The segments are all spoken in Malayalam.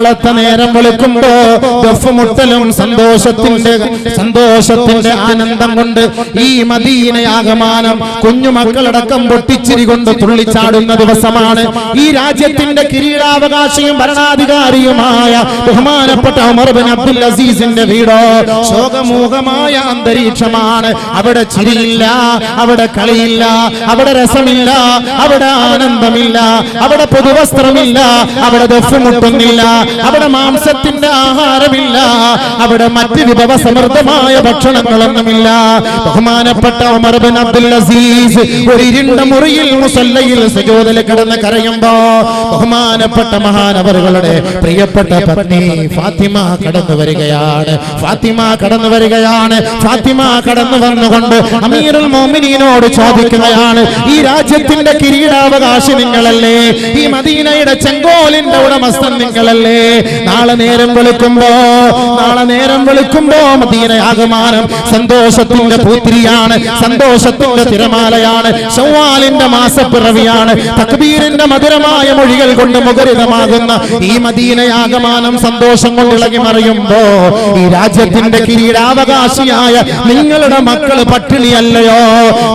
നേരം വെളുക്കുമ്പോ ദഫ്മുട്ടലും സന്തോഷത്തിന്റെ ആനന്ദം കൊണ്ട് ഈ മദീനയാകമാനം കുഞ്ഞുമക്കളടക്കം പൊട്ടിച്ചിരി കൊണ്ട് തുള്ളിച്ചാടുന്ന ദിവസമാണ്. ഈ രാജ്യത്തിന്റെ കിരീടാവകാശിയും ഭരണാധികാരിയുമായ ബഹുമാനപ്പെട്ട ഉമർ ബിൻ അബ്ദുൽ അസീസിന്റെ വീടോ ശോകമൂകമായ അന്തരീക്ഷമാണ്. അവിടെ ചിരിയില്ല, അവിടെ കളിയില്ല, അവിടെ രസമില്ല, അവിടെ ആനന്ദമില്ല, അവിടെ പുതുവസ്ത്രമില്ല, അവിടെ ദഫ്മുട്ടുന്നില്ല, അവിടെ മാംസത്തിന്റെ ആഹാരമില്ല, അവിടെ മറ്റ് വിഭവ സമൃദ്ധമായ ഭക്ഷണങ്ങളൊന്നുമില്ല. ബഹുമാനപ്പെട്ട ഉമർ ബിൻ അബ്ദുൽ അസീസ് ഒരു ഇരുണ്ട മുറിയിൽ മുസല്ലയിൽ സുജൂദിൽ കിടന്ന് കരയുമ്പോ ബഹുമാനപ്പെട്ട മഹാനവറുകളുടെ പ്രിയപ്പെട്ട പത്നി ഫാത്തിമ കടന്നു വരികയാണ്. ഫാത്തിമ കടന്നു വന്നുകൊണ്ട് അമീറുൽ മുഅ്മിനീനോട് ചോദിക്കുകയാണ്, ഈ രാജ്യത്തിന്റെ കിരീടാവകാശി നിങ്ങളല്ലേ? ഈ മദീനയുടെ ചെങ്കോലിന്റെ ഉടമസ്ഥൻ നിങ്ങളല്ലേ? നാളെ നേരം വെളുക്കുമ്പോ മദീനയാകമാനം സന്തോഷത്തിന്റെ പൂത്തിരിയാണ്, സന്തോഷത്തിന്റെ തിരമാലയാണ്, ശവ്വാലിന്റെ മാസപ്പിറവിയാണ്, തക്ബീറിന്റെ മധുരമായ മൊഴികൾ കൊണ്ട് മുഖരിതമാകുന്ന ഈ മദീനയാകമാനം സന്തോഷം കൊണ്ട് ഇളകി മറിയുമ്പോ ഈ രാജ്യത്തിന്റെ കിരീടാവകാശിയായ നിങ്ങളുടെ മക്കൾ പട്ടിണിയല്ലയോ?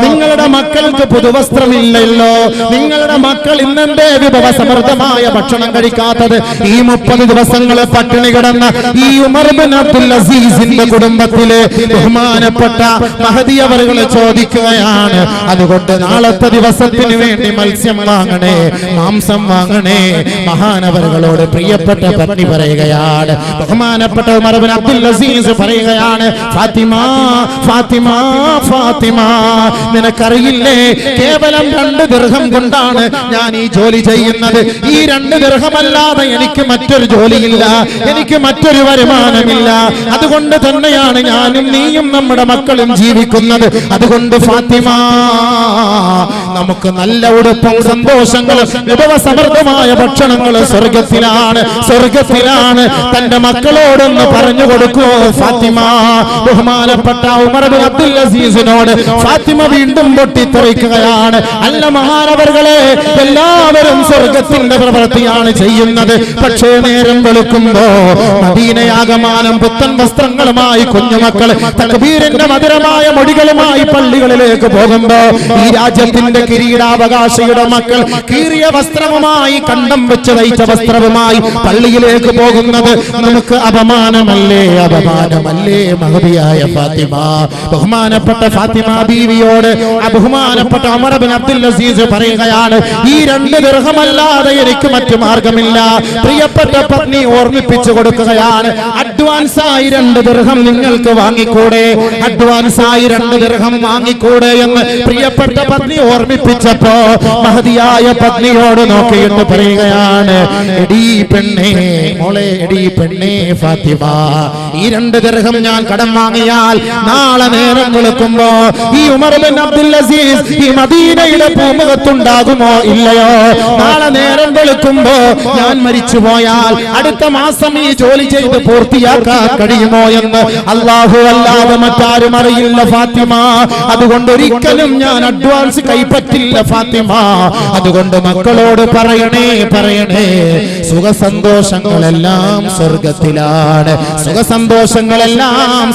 നിങ്ങളുടെ മക്കൾക്ക് പുതുവസ്ത്രമില്ലല്ലോ? നിങ്ങളുടെ മക്കൾ ഇന്നെന്തേ വിഭവ സമൃദ്ധമായ ഭക്ഷണം കഴിക്കാത്തത്? ഈ 30 ദിവസങ്ങള് പട്ടിണി കിടന്ന ഈ ഉമർ ബിൻ അബ്ദുൽ അസീസിന്റെ കുടുംബത്തിലെ ബഹുമാനപ്പെട്ട മഹദി അവറുകൾ ചോദിക്കുകയാണ്, അതുകൊണ്ട് നാളത്തെ ദിവസത്തിന് വേണ്ടി മത്സ്യം വാങ്ങണേ, മാംസം വാങ്ങണേ. മഹാനവറുകളോട് പ്രിയപ്പെട്ട പത്നി പറയുകയാണ്, ബഹുമാനപ്പെട്ട ഉമർ ബിൻ അബ്ദുൽ അസീസ് പറയുകയാണ്, ഫാത്തിമ ഫാത്തിമ ഫാത്തിമ, നിനക്കറിയില്ലേ കേവലം 2 ദിർഹം കൊണ്ടാണ് ഞാൻ ഈ ജോലി ചെയ്യുന്നത്. ഈ 2 ദിർഹമല്ലാതെ എനിക്ക് മറ്റൊരു ജോലിയില്ല, എനിക്ക് മറ്റൊരു വരുമാനമില്ല. അതുകൊണ്ട് തന്നെയാണ് ഞാനും നീയും നമ്മുടെ മക്കളും ജീവിക്കുന്നത്. അതുകൊണ്ട് ഫാത്തിമ, നമുക്ക് നല്ല ഉടുപ്പും സന്തോഷങ്ങളും വിഭവ സമൃദ്ധമായ ഭക്ഷണങ്ങളും സ്വർഗത്തിലാണ്. തന്റെ മക്കളോടൊന്ന് പറഞ്ഞു കൊടുക്കൂ ഫാത്തിമ. ബഹുമാനപ്പെട്ട ഉമർ ബിൻ അബ്ദുൽ അസീസിനോട് ഫാത്തിമ വീണ്ടും പൊട്ടിത്തെറിക്കുകയാണ്, അല്ല മഹാനവറുകളെ, എല്ലാവരും സ്വർഗത്തിന്റെ പ്രവൃത്തിയാണ് ചെയ്യുന്നത്. പക്ഷേ നേരം വെളുക്കുമ്പോ മദീനയാകമാനം പുത്തൻ വസ്ത്രങ്ങളുമായി കുഞ്ഞുമക്കൾ തക്ബീറിന്റെ മധുരമായ മൊഴികളുമായി പള്ളികളിലേക്ക് പോകുമ്പോ ഈ രാജ്യത്തിന്റെ കിരീടാവകാശിയുടെ മക്കൾ കീറിയ വസ്ത്രവുമായി, കണ്ടം വെച്ച് തയ്ച്ച വസ്ത്രവുമായി പള്ളിയിലേക്ക് പോകുന്നത് നമുക്ക് അപമാനമല്ലേ? മഹദിയായ ഫാത്തിമ. ബഹുമാനപ്പെട്ട ഫാത്തിമ ബീവിയോട് ബഹുമാനപ്പെട്ട ഉമർ ബിൻ അബ്ദുൽ അസീസ് പറയുകയാണ്, ഈ 2 ദിർഹമല്ലാതെ എനിക്ക് മറ്റു മാർഗമില്ല. പ്രിയപ്പെട്ട പത്നി ഓർമ്മിപ്പിച്ചു കൊടുക്കുകയാണ്, അഡ്വാൻസായി 2 ദിർഹം നിങ്ങൾക്ക് വാങ്ങിക്കൂടെ? അഡ്വാൻസായി 2 ദിർഹം വാങ്ങിക്കൂടെ എന്ന് പ്രിയപ്പെട്ട പത്നി ഓർമ്മിപ്പിച്ചപ്പോ മഹദിയായ പത്നിയോട് നോക്കിയിട്ട് പറയുകയാണ്, എടീ പെണ്ണേ, മോളെ, എടീ പെണ്ണേ ഫാത്തിമ, ഈ 2 ദിർഹം ഞാൻ കടം വാങ്ങിയാൽ നാളെ നേരം വെളുക്കുമ്പോ ഈ ഉമർ ബിൻ അബ്ദുൽ അസീസ് ഈ മദീനയുടെ പൂമുഖത്തുണ്ടാകുമോ ഇല്ലയോ? നാളെ നേരം വെളുക്കുമ്പോ ഞാൻ മരിച്ചു പോയാൽ അടുത്ത മാസം ഈ ജോലി ചെയ്ത് പൂർത്തിയാക്കാൻ കഴിയുമോ എന്ന് അല്ലാഹു അല്ലാതെ മറ്റാരും അറിയില്ല ഫാത്തിമ. അതുകൊണ്ട് ഒരിക്കലും ഞാൻ അഡ്വാൻസ് കൈപ്പറ്റില്ല ഫാത്തിമ. അതുകൊണ്ട് മക്കളോട് പറയണേ, സുഖസന്തോഷങ്ങളെല്ലാം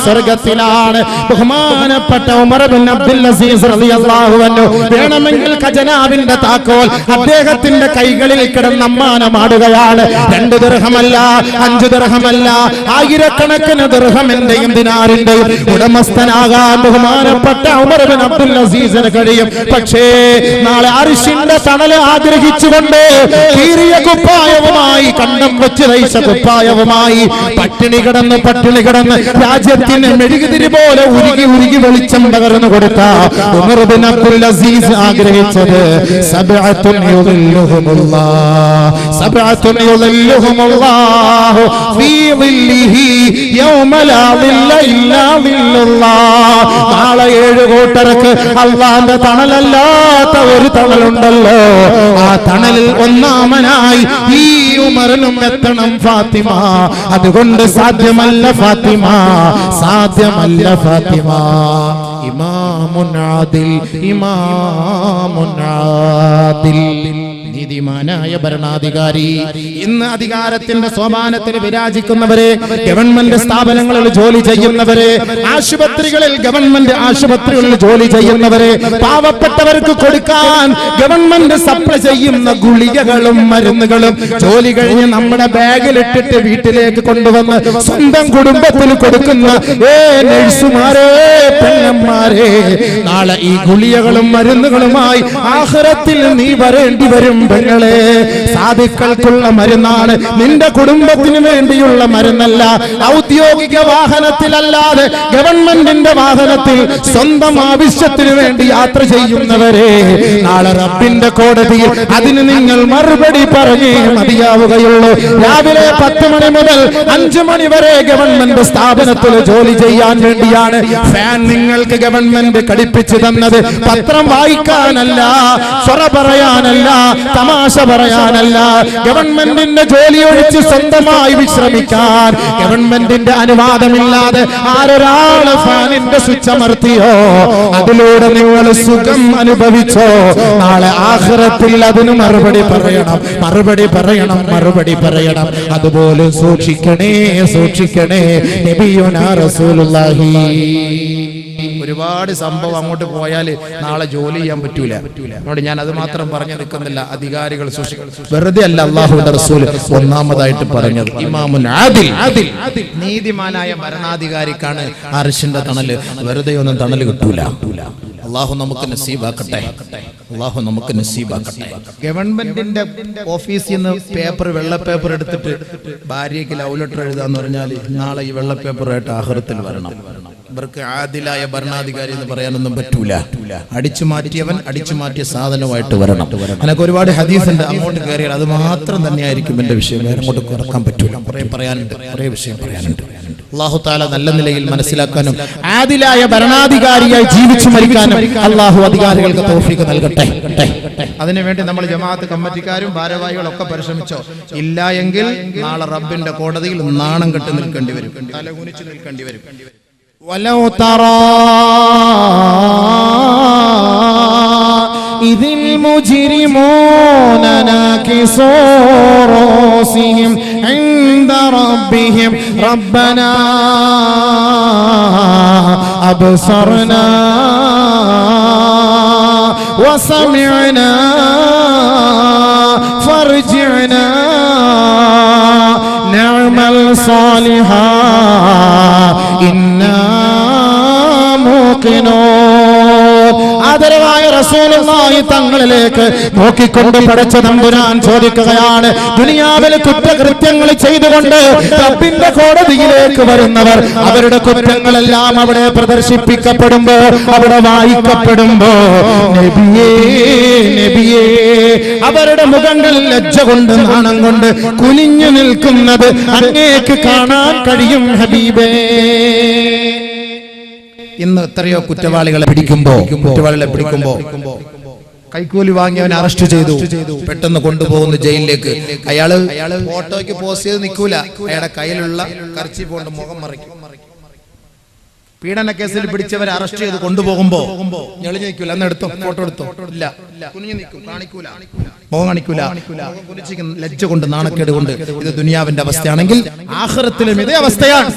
സ്വർഗത്തിലാണ്, ബഹുമാനപ്പെട്ട ഉമർ ബിൻ അബ്ദുൽ അസീസ് റളിയല്ലാഹു അൻഹു വേണമെങ്കിൽ ഖജനാവിന്റെ താക്കോൽ അദ്ദേഹത്തിന്റെ കൈകളിൽ കിടന്ന് അമ്മാനമാടുകയാണ്. 2 ദിർഹമല്ല, 5 ദിർഹമല്ല, ആയിരക്കണക്കിന് ദിർഹമിന്റെയും ദിനാറിന്റെയും ഉടമസ്ഥനാകാൻ ബഹുമാനപ്പെട്ട ഉമർ ബിൻ അബ്ദുൽ അസീസിന് കഴിയും. പക്ഷേ നാളെ അർശിന്റെ തണല് ആഗ്രഹിച്ചുകൊണ്ട് കീറിയ കുപ്പായവുമായി, കണ്ടം വെച്ച് തയ്ച്ച കുപ്പായവുമായി പട്ടിണി കിടന്ന് രാജ്യത്തിന് മെഴുകുതിരി പോലെ ഉരുകി വെളിച്ചം പകർന്നു കൊടുത്ത ഉമർ ബിൻ അബ്ദുൽ അസീസ് ആഗ്രഹിച്ചത് സബ്അത്തുൻ യുളില്ലുഹുമുല്ലാഹു ഫീ ളില്ലിഹി യൗമ ലാ ളില്ല ഇല്ലാ ളില്ലുല്ലാഹ്. നാളെ 7 കൂട്ടർക്ക് അല്ലാഹുവിന്റെ തണലല്ലാത്ത ഒരു തണലുണ്ടല്ലോ, ആ തണലിൽ ഒന്നാമനായി ഈ ഉമറിനും എത്തണം ഫാത്തിമ. അതുകൊണ്ട് സാധ്യമല്ല ഫാത്തിമ. ഇമാമുൻ ആദിൽ നീതിമാനായ ഭരണാധികാരി. ഇന്ന് അധികാരത്തിന്റെ സോപാനത്തിൽ വിരാജിക്കുന്നവരെ, ഗവൺമെന്റ് സ്ഥാപനങ്ങളിൽ ജോലി ചെയ്യുന്നവരെ, ആശുപത്രികളിൽ ഗവൺമെന്റ് ആശുപത്രികളിൽ ജോലി ചെയ്യുന്നവരെ, പാവപ്പെട്ടവർക്ക് കൊടുക്കാൻ ഗവൺമെന്റ് സപ്ലൈ ചെയ്യുന്ന ഗുളികകളും മരുന്നുകളും ജോലി കഴിഞ്ഞ് നമ്മുടെ ബാഗിലിട്ടിട്ട് വീട്ടിലേക്ക് കൊണ്ടുവന്ന് സ്വന്തം കുടുംബത്തിന് കൊടുക്കുന്ന നഴ്സുമാരെ, പെണ്ണന്മാരെ, നാളെ ഈ ഗുളികകളും മരുന്നുകളുമായി ആഖിറത്തിൽ നീ വരേണ്ടി വരും പെങ്ങളെ. സാധുക്കൾക്കുള്ള മരുന്നാണ്, നിന്റെ കുടുംബത്തിന് വേണ്ടിയുള്ള മരുന്നല്ല. ഔദ്യോഗിക വാഹനത്തിലല്ലാതെ ഗവൺമെന്റിന്റെ വാഹനത്തിൽ സ്വന്തം ആവശ്യത്തിന് വേണ്ടി യാത്ര ചെയ്യുന്നവരെ, നാളെ റബ്ബിന്റെ കോടതിയിൽ അതിന് നിങ്ങൾ മറുപടി പറഞ്ഞേ മതിയാവുകയുള്ളൂ. രാവിലെ 10 മണി മുതൽ 5 മണി വരെ ഗവൺമെന്റ് സ്ഥാപനത്തിൽ ജോലി ചെയ്യാൻ വേണ്ടിയാണ് ഫാൻ നിങ്ങൾക്ക് ഗവൺമെന്റ് ഘടിപ്പിച്ചു തന്നത്. പത്രം വായിക്കാനല്ല, സ്വറ പറയാനല്ല, തമാശ പറയാനല്ല. ഗവൺമെന്റിന്റെ ജോലി ഒഴിച്ച് സ്വന്തമായി വിശ്രമിക്കാൻ ഗവൺമെന്റിന്റെ അനുവാദമില്ലാതെ ആരൊരാള് ഫാനിന്റെ സ്വിച്ച് അമർത്തിയോ അതിലൂടെ നിങ്ങൾ സുഖം അനുഭവിച്ചോ, നാളെ ആഖിറത്തിൽ അതിന് മറുപടി പറയണം, മറുപടി പറയണം, മറുപടി പറയണം. അതുപോലെ സൂക്ഷിക്കണേ, സൂക്ഷിക്കണേ. നബിയുനാ റസൂലുള്ളാഹി. ഒരുപാട് സംഭവം അങ്ങോട്ട് പോയാൽ നാളെ ജോലി ചെയ്യാൻ പറ്റൂല. അതുകൊണ്ട് ഞാൻ അത് മാത്രം പറഞ്ഞു നിൽക്കുന്നില്ല. അധികാരികൾ വെറുതെ അല്ല അല്ലാഹുവിന്റെ റസൂൽ ഒന്നാമതായിട്ട് പറഞ്ഞത്. ഇമാമുൻ ആദിൽ, നീതിമാനായ ഭരണാധികാരിക്കാണ് അർശിന്റെ തണല്. വെറുതെ ഒന്നും തണല് കിട്ടൂല. അല്ലാഹു നമുക്ക് നസീബാക്കട്ടെ, അല്ലാഹു നമുക്ക് നസീബാക്കട്ടെ. ഗവൺമെന്റിന്റെ ഓഫീസിൽ നിന്ന് വെള്ള പേപ്പർ എടുത്തിട്ട് ഭാര്യയ്ക്ക് ലവ് ലെറ്റർ എഴുതാന്ന് പറഞ്ഞാൽ നാളെ ഈ വെള്ള പേപ്പറായിട്ട് ആഖിറത്തിൽ വരണം. ഇവർക്ക് ആദിലായ ഭരണാധികാരി എന്ന് പറയാനൊന്നും പറ്റൂല. അടിച്ചു മാറ്റിയവൻ അടിച്ചു മാറ്റിയ സാധനമായിട്ട് വരണം. എനിക്ക് ഒരുപാട് ഹദീസ് ഉണ്ട്, അങ്ങോട്ട് കയറിയാൽ അത് മാത്രം തന്നെയായിരിക്കും എന്റെ വിഷയം. വേറെ അങ്ങോട്ട് കുറക്കാൻ പറ്റൂല. കുറെ പറയാനുണ്ട്, കുറെ വിഷയം പറയാനുണ്ട്. അല്ലാഹു തആല നല്ല നിലയിൽ മനസ്സിലാക്കാനും ആദിലായ ഭരണാധികാരിയായി ജീവിച്ചു മരിക്കാനും അല്ലാഹു അധികാരികൾക്ക് തൗഫീഖ് നൽകട്ടെ. അതിനുവേണ്ടി നമ്മൾ ജമാഅത്ത് കമ്മിറ്റിക്കാരും ഭാരവാഹികളും ഒക്കെ പരിശ്രമിച്ചോ. ഇല്ല എങ്കിൽ നാളെ റബ്ബിന്റെ കോടതിയിൽ നാണം കെട്ടി നിൽക്കേണ്ടി വരും, തലകുനിച്ച് നിൽക്കേണ്ടി വരും. വലൗ തറാ ഇദിൽ മുജ്രിമൂന നാകിസൂ റൂസിഹിം ഇൻദ റബ്ബിഹിം റബ്ബനാ അബ്സർനാ വസമിഅനാ ഫർജിഅനാ നഅമൽ സാലിഹാ ഇന്നാ മൂഖിനൂൻ. ആദരവായ റസൂലുള്ളാഹി തങ്ങളിലേക്ക് നോക്കിക്കൊണ്ട് പടച്ച തമ്പുരാൻ ചോദിക്കുകയാണ്, ദുനിയാവിൽ കുറ്റകൃത്യങ്ങൾ ചെയ്തുകൊണ്ട് റബ്ബിന്റെ കോടതിയിലേക്ക് വരുന്നവർ അവരുടെ കുറ്റങ്ങളെല്ലാം അവിടെ പ്രദർശിപ്പിക്കപ്പെടുമ്പോ, അവിടെ വായിക്കപ്പെടുമ്പോ, നബിയേ നബിയേ, അവരുടെ മുഖങ്ങൾ ലജ്ജ കൊണ്ട് നാണം കൊണ്ട് കുനിഞ്ഞു നിൽക്കുന്നത് അങ്ങേക്ക് കാണാൻ കഴിയും ഹബീബേ. ഇന്ന് എത്രയോ കുറ്റവാളികളെ പിടിക്കുമ്പോ കൈക്കൂലി വാങ്ങിയവനെ അറസ്റ്റ് ചെയ്തു, പെട്ടെന്ന് കൊണ്ടുപോകുന്നു ജയിലിലേക്ക്. അയാള് ഫോട്ടോയ്ക്ക് പോസ്റ്റ് ചെയ്ത് നിൽക്കൂല, അയാളുടെ കയ്യിലുള്ള കർച്ചീഫ് കൊണ്ട് മുഖം മറയ്ക്കും. പീഡന കേസിൽ പിടിച്ചവരെ അറസ്റ്റ് ചെയ്ത് കൊണ്ടുപോകുമ്പോ ഞെളിഞ്ഞു നിൽക്കൂല. അന്ന് എടുത്തോ, ഫോട്ടോ എടുത്തോ, ഇല്ല, കുനിഞ്ഞു നിൽക്കും, കാണിക്കൂല, മുഖം കാണിക്കൂല, ലജ്ജ കൊണ്ട് നാണക്കേട് കൊണ്ട്. ഇത് ദുനിയാവിന്റെ അവസ്ഥയാണെങ്കിൽ ആഖിറത്തിലും ഇതേ അവസ്ഥയാണ്.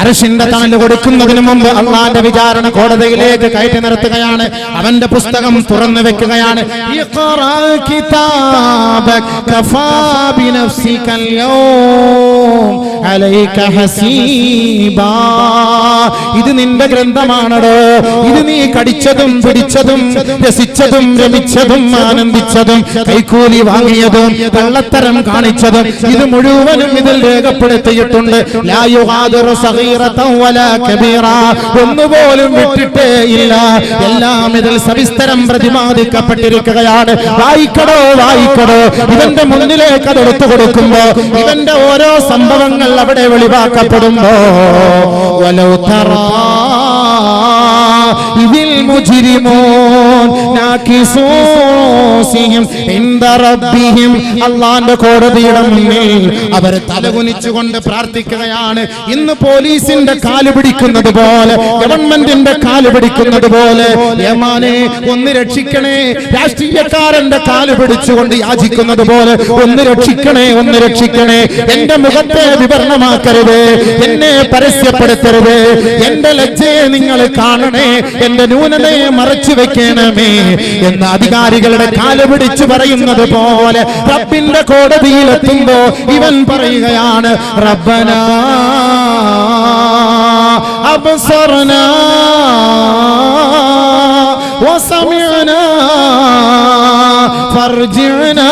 അർശിന്റെ തണല് കൊടുക്കുന്നതിന് മുമ്പ് അള്ളാന്റെ വിചാരണ കോടതിയിലേക്ക് കയറ്റി നിർത്തുകയാണ്. അവന്റെ പുസ്തകം തുറന്നു വെക്കുകയാണ്. ഇത് നിന്റെ ഗ്രന്ഥമാണോ? ഇത് നീ കടിച്ചതും പിടിച്ചതും രസിച്ചതും രമിച്ചതും ആനന്ദിച്ചതും കൈക്കൂലി വാങ്ങിയതും കള്ളത്തരം കാണിച്ചതും ഇത് മുഴുവനും ഇതിൽ രേഖപ്പെടുത്തിയിട്ടുണ്ട്. ലാ യുഗാദിറു സഗീറതൻ വലാ കബീറ, ഒന്നുപോലും വിട്ടിട്ടേ ഇല്ല. എല്ലാം ഇതിൽ സവിസ്തരം പ്രതിപാദിക്കപ്പെട്ടിരിക്കുകയാണ്. വായിക്കടോ വായിക്കടോ. ഇവന്റെ മുന്നിലേക്ക് അത് എടുത്തു കൊടുക്കുമ്പോ ഇവന്റെ ഓരോ സംഭവങ്ങൾ അവിടെ വെളിവാക്കപ്പെടുമ്പോ വലൗ തറാ ഇതിൽ മുജ്രിമൂൻ നാകിസൂസിഹിം ഇൻദ റബ്ബിഹിം. അല്ലാഹുവിന്റെ കോടതിയുടെ മുന്നിൽ അവർ തലകുനിച്ചുകൊണ്ട് പ്രാർത്ഥിക്കുകയാണ്. ഇന്ന് പോലീസിന്റെ കാല് പിടിക്കുന്നത് പോലെ, ഗവൺമെന്റിന്റെ കാല് പിടിക്കുന്നത് പോലെ, യമാനെ ഒന്ന് രക്ഷിക്കണേ, രാഷ്ട്രീയക്കാരന്റെ കാല് പിടിച്ചുകൊണ്ട് യാചിക്കുന്നത് പോലെ ഒന്ന് രക്ഷിക്കണേ, ഒന്ന് രക്ഷിക്കണേ. എന്റെ മുഖത്തെ വിവരണമാക്കരുത്, എന്നെ പരസ്യപ്പെടുത്തരുത്, എന്റെ ലജ്ജയെ നിങ്ങൾ കാണണേ, എന്റെ ന്യൂനതയെ മറച്ചു വെക്കണമേ എന്ന് അധികാരികളുടെ കാല് പിടിച്ചു പറയുന്നത് പോലെ റബ്ബിന്റെ കോടതിയിലെത്തുമ്പോ ഇവൻ പറയുകയാണ്, റബ്ബനാ അബ്സർനാ വസമിഅനാ ഫർജിഅനാ.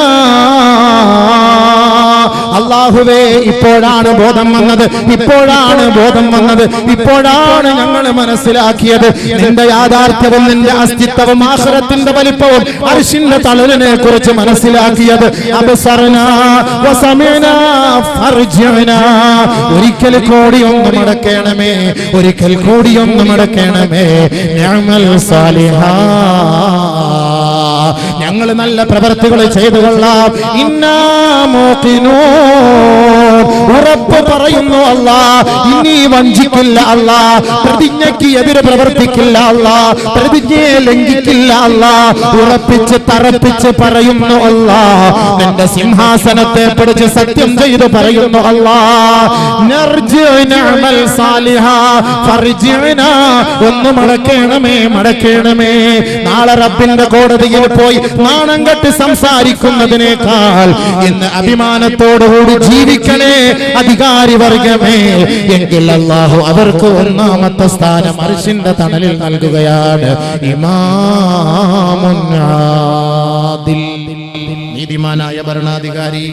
അല്ലാഹുവേ, ഇപ്പോഴാണ് ബോധം വന്നത്, ഇപ്പോഴാണ് ബോധം വന്നത്, ഇപ്പോഴാണ് ഞങ്ങൾ മനസ്സിലാക്കിയത് നിന്റെ യാഥാർത്ഥ്യവും നിന്റെ അസ്തിത്വവും ആഖിറത്തിന്റെ വലിപ്പവും അർശിന്റെ തളലിനെ കുറിച്ച് മനസ്സിലാക്കിയത്. അബ്സർനാ വസമിഅനാ ഫർജിഅനാ. ഒരിക്കൽ കൂടി ഒന്ന് മടക്കണമേ, ഒരിക്കൽ കൂടി ഒന്ന് മടക്കണമേ. നിഅമൽ സാലിഹാ, ഞങ്ങൾ നല്ല പ്രവൃത്തികൾ ചെയ്തു കൊള്ളാം. ഇന്നാ മൂഖിനൂൻ, ഉറപ്പ് പറയുന്നു അല്ലാഹ്, ഇനി വഞ്ചിക്കില്ല അല്ലാഹ്, പ്രതിജ്ഞയ്ക്ക് എതിരെ പ്രവർത്തിക്കില്ല അല്ലാഹ്, പ്രതിജ്ഞയെ ലംഘിക്കില്ല അല്ലാഹ്, ഉറപ്പിച്ച് തറപ്പിച്ച് പറയുന്നു അല്ലാഹ്, നിന്റെ സിംഹാസനത്തെ പിടിച്ച് സത്യം ചെയ്ത് പറയുന്നു അല്ലാഹ്, നർജിഉ നഅമൽ സാലിഹാ ഫർജിഅനാ. ഒന്ന് മടക്കണമേ, മടക്കണമേ. നാളെ റബ്ബിന്റെ കോടതിയിൽ പോയി നാണം കെട്ട് സംസാരിക്കുന്നതിനേക്കാൾ ഇന്ന് അഭിമാനത്തോടുകൂടി ജീവിക്കണേ അധികാരി വർഗമേ. എങ്കിൽ അല്ലാഹു അവർക്ക് ഒന്നാമത്തെ സ്ഥാനം അർശിന്റെ തണലിൽ നൽകുകയാണ്. ഇമാമുൻ ആദിൽ, നീതിമാനായ ഭരണാധികാരി.